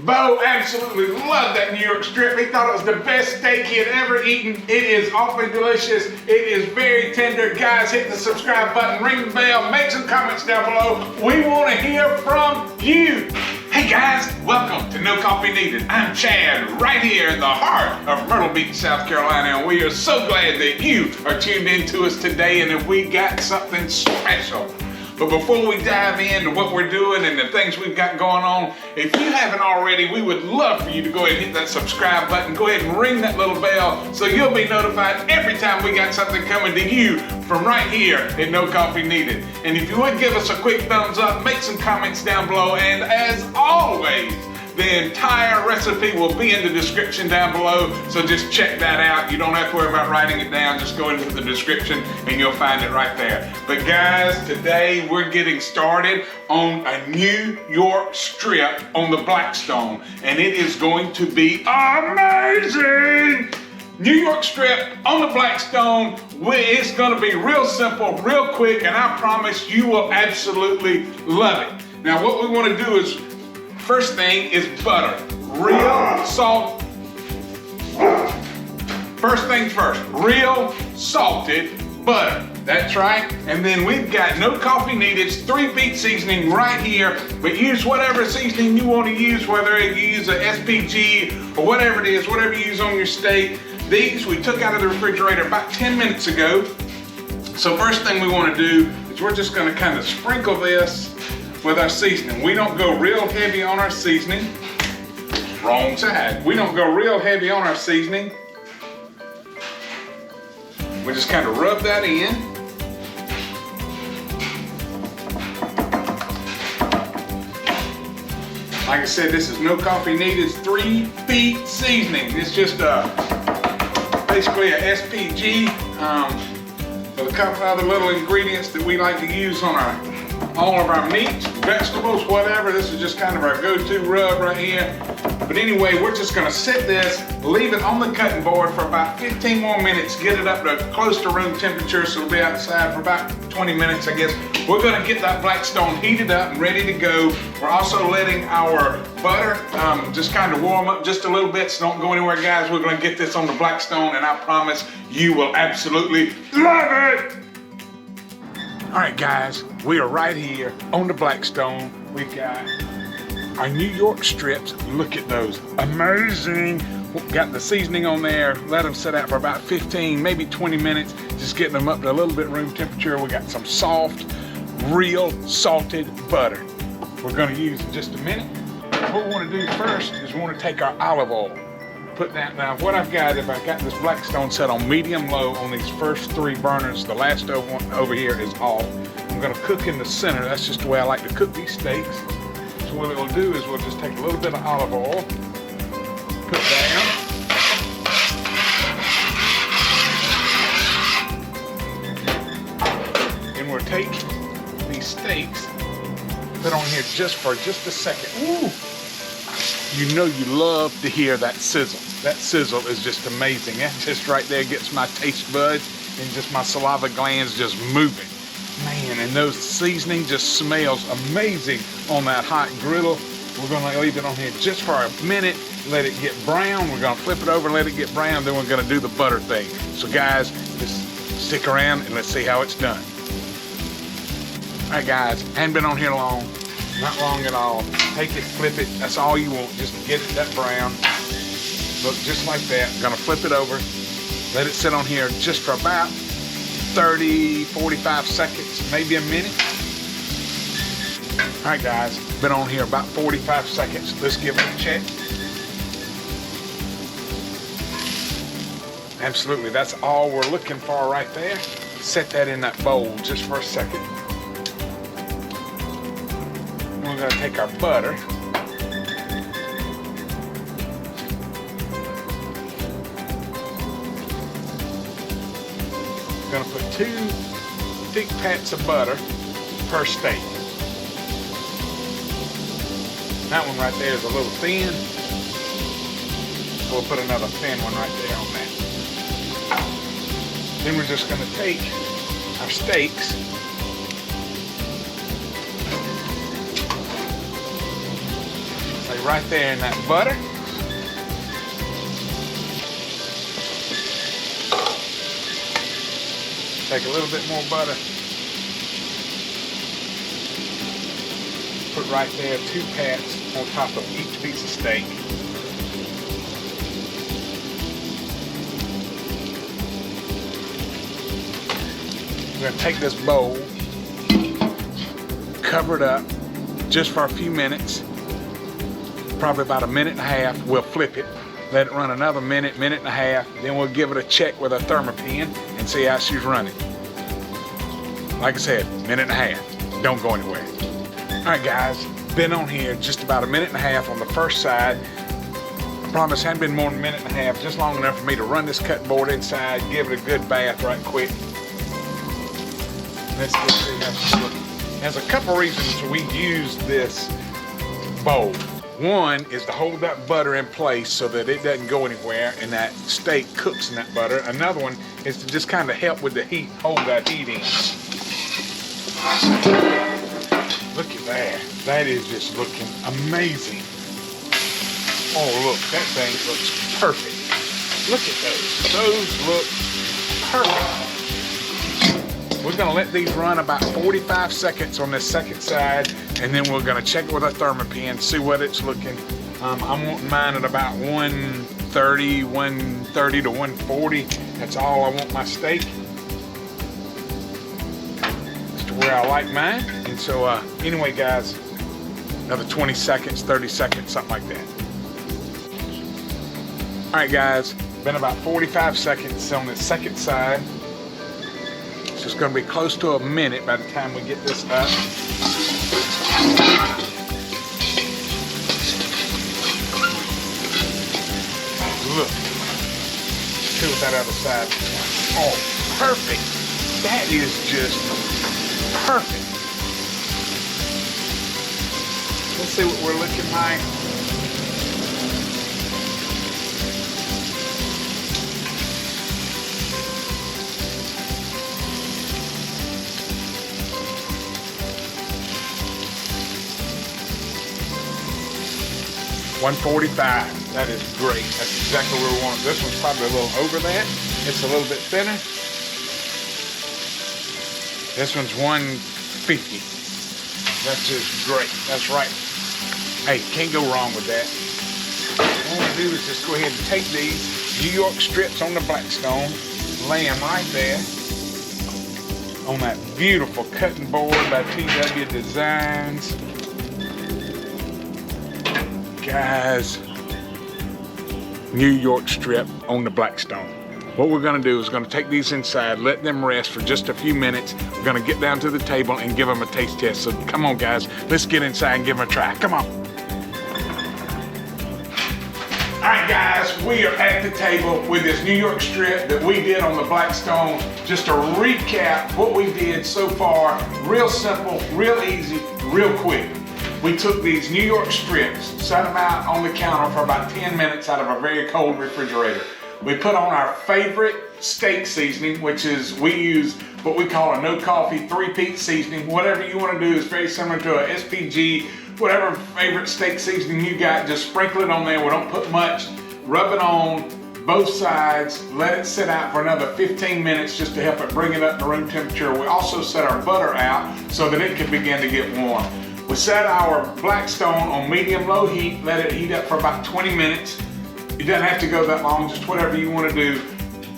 Bo absolutely loved that New York strip. He thought it was the best steak he had ever eaten. It is awfully delicious. It is very tender. Guys, hit the subscribe button, ring the bell, make some comments down below. We want to hear from you. Hey guys, welcome to No Coffee Needed. I'm Chad, right here in the heart of Myrtle Beach, South Carolina, and we are so glad that you are tuned in to us today and that we got something special. But before we dive into what we're doing and the things we've got going on, if you haven't already, we would love for you to go ahead and hit that subscribe button. Go ahead and ring that little bell so you'll be notified every time we got something coming to you from right here at No Coffee Needed. And if you would give us a quick thumbs up, make some comments down below, and as always, the entire recipe will be in the description down below, so just check that out. You don't have to worry about writing it down, just go into the description and you'll find it right there. But guys, today we're getting started on a New York strip on the Blackstone, and it is going to be amazing! New York strip on the Blackstone. It's gonna be real simple, real quick, and I promise you will absolutely love it. Now what we wanna do is, first thing is butter, real salt. First things first, real salted butter. That's right. And then we've got No Coffee Needed's 3-beat seasoning right here, but use whatever seasoning you want to use, whether you use a SPG or whatever it is, whatever you use on your steak. These we took out of the refrigerator about 10 minutes ago. So first thing we want to do is we're just going to kind of sprinkle this with our seasoning. We don't go real heavy on our seasoning. Wrong side. We don't go real heavy on our seasoning. We just kind of rub that in. Like I said, this is No Coffee Needed's 3-beat seasoning. It's just basically a SPG with a couple other little ingredients that we like to use on all of our meats, vegetables, whatever. This is just kind of our go-to rub right here. But anyway, we're just gonna set this, leave it on the cutting board for about 15 more minutes, get it up to close to room temperature, so it'll be outside for about 20 minutes, I guess. We're gonna get that Blackstone heated up and ready to go. We're also letting our butter just kind of warm up just a little bit, so don't go anywhere, guys. We're gonna get this on the Blackstone, and I promise you will absolutely love it. All right, guys, we are right here on the Blackstone. We've got our New York strips. Look at those, amazing. Got the seasoning on there. Let them sit out for about 15, maybe 20 minutes, just getting them up to a little bit room temperature. We got some soft, real salted butter we're gonna use in just a minute. What we wanna do first is we wanna take our olive oil. Put that, now what I've got, if I got this Blackstone set on medium low on these first 3 burners, the last one over here is off. I'm gonna cook in the center. That's just the way I like to cook these steaks. So what we'll do is we'll just take a little bit of olive oil, put down. And we'll take these steaks, put on here just for just a second. Ooh. You know you love to hear that sizzle. That sizzle is just amazing. That just right there gets my taste buds and just my saliva glands just moving. Man, and those seasoning just smells amazing on that hot griddle. We're gonna leave it on here just for a minute, let it get brown. We're gonna flip it over, let it get brown, then we're gonna do the butter thing. So guys, just stick around and let's see how it's done. All right guys, hadn't been on here long. Not long at all. Take it, flip it. That's all you want. Just get it that brown. Look, just like that. I'm gonna flip it over. Let it sit on here just for about 30, 45 seconds, maybe a minute. All right, guys. Been on here about 45 seconds. Let's give it a check. Absolutely. That's all we're looking for right there. Set that in that bowl just for a second. We're going to take our butter. We're going to put 2 thick pats of butter per steak. That one right there is a little thin. We'll put another thin one right there on that. Then we're just going to take our steaks, right there in that butter. Take a little bit more butter. Put right there 2 pats on top of each piece of steak. We're gonna take this bowl, cover it up just for a few minutes, probably about a minute and a half. We'll flip it, let it run another minute, minute and a half, then we'll give it a check with a thermopan and see how she's running. Like I said, minute and a half, don't go anywhere. All right guys, been on here just about a minute and a half on the first side. I promise it hadn't been more than a minute and a half, just long enough for me to run this cutting board inside, give it a good bath right quick. Let's get see how she's looking. There's a couple reasons we use this bowl. One is to hold that butter in place so that it doesn't go anywhere and that steak cooks in that butter. Another one is to just kind of help with the heat, hold that heat in. Look at that. That is just looking amazing. Oh look, that thing looks perfect. Look at those. Those look perfect. We're gonna let these run about 45 seconds on this second side, and then we're gonna check it with our thermopan, see what it's looking. I'm wanting mine at about 130 to 140. That's all I want my steak. That's to where I like mine. And so anyway guys, another 20 seconds, 30 seconds, something like that. All right guys, been about 45 seconds on the second side. It's going to be close to a minute by the time we get this up. Look. See what that other side. Oh, perfect. That is just perfect. Let's see what we're looking like. $145. That is great. That's exactly where we want it. This one's probably a little over that. It's a little bit thinner. This one's 150. That's just great. That's right. Hey, can't go wrong with that. All we want to do is just go ahead and take these New York strips on the Blackstone, lay them right there on that beautiful cutting board by TW Designs. Guys, New York strip on the Blackstone. What we're gonna do is gonna take these inside, let them rest for just a few minutes. We're gonna get down to the table and give them a taste test. So come on guys, let's get inside and give them a try. Come on. All right guys, we are at the table with this New York strip that we did on the Blackstone. Just to recap what we did so far, real simple, real easy, real quick. We took these New York strips, set them out on the counter for about 10 minutes out of a very cold refrigerator. We put on our favorite steak seasoning, which is, we use what we call a no coffee 3-peat seasoning. Whatever you want to do is very similar to a SPG, whatever favorite steak seasoning you got, just sprinkle it on there. We don't put much. Rub it on both sides, let it sit out for another 15 minutes just to help it bring it up to room temperature. We also set our butter out so that it can begin to get warm. We set our Blackstone on medium-low heat, let it heat up for about 20 minutes. It doesn't have to go that long, just whatever you want to do.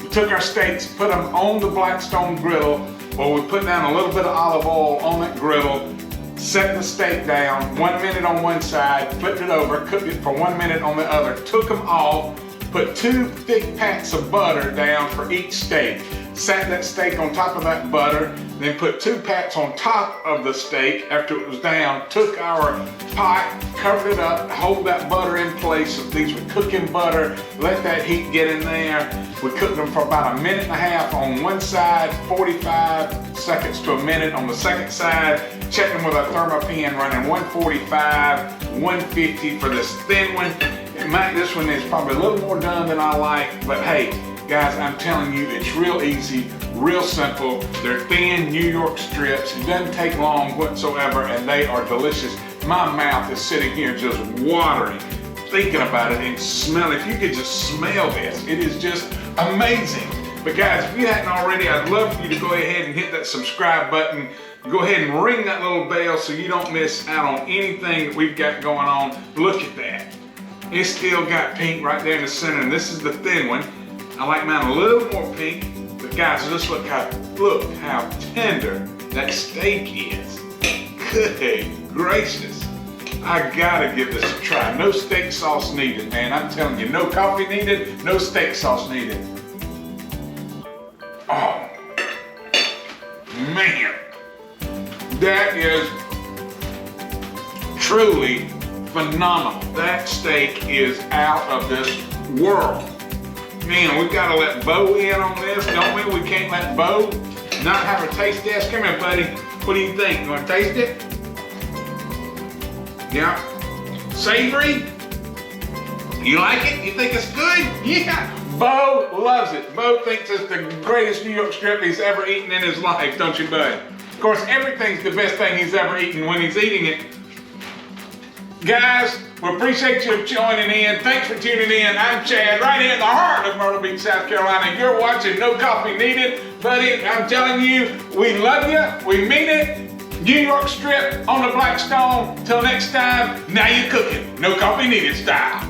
We took our steaks, put them on the Blackstone griddle, where we put down a little bit of olive oil on that griddle, set the steak down, 1 minute on one side, flipped it over, cooked it for 1 minute on the other, took them off, put 2 thick pats of butter down for each steak. Sat that steak on top of that butter, then put 2 pats on top of the steak after it was down, took our pot, covered it up, hold that butter in place. So these were cooking butter, let that heat get in there. We cooked them for about 1.5 minutes on one side, 45 seconds to a minute on the second side. Checked them with our thermopan, running 145, 150 for this thin one. This one is probably a little more done than I like, but hey, guys, I'm telling you, it's real easy, real simple. They're thin New York strips. It doesn't take long whatsoever, and they are delicious. My mouth is sitting here just watering, thinking about it and smelling. If you could just smell this, it is just amazing. But guys, if you hadn't already, I'd love for you to go ahead and hit that subscribe button. Go ahead and ring that little bell so you don't miss out on anything that we've got going on. Look at that. It's still got pink right there in the center, and this is the thin one. I like mine a little more pink, but guys, just look how tender that steak is. Good gracious. I gotta give this a try. No steak sauce needed, man. I'm telling you, no coffee needed, no steak sauce needed. Oh, man. That is truly phenomenal. That steak is out of this world. Man, we've got to let Bo in on this, don't we? We can't let Bo not have a taste test. Come here, buddy. What do you think? You want to taste it? Yeah. Savory? You like it? You think it's good? Yeah. Bo loves it. Bo thinks it's the greatest New York strip he's ever eaten in his life, don't you, bud? Of course, everything's the best thing he's ever eaten when he's eating it. Guys, we appreciate you joining in. Thanks for tuning in. I'm Chad, right here in the heart of Myrtle Beach, South Carolina. You're watching No Coffee Needed. Buddy, I'm telling you, we love you. We mean it. New York strip on the Blackstone. Till next time, now you're cooking. No Coffee Needed style.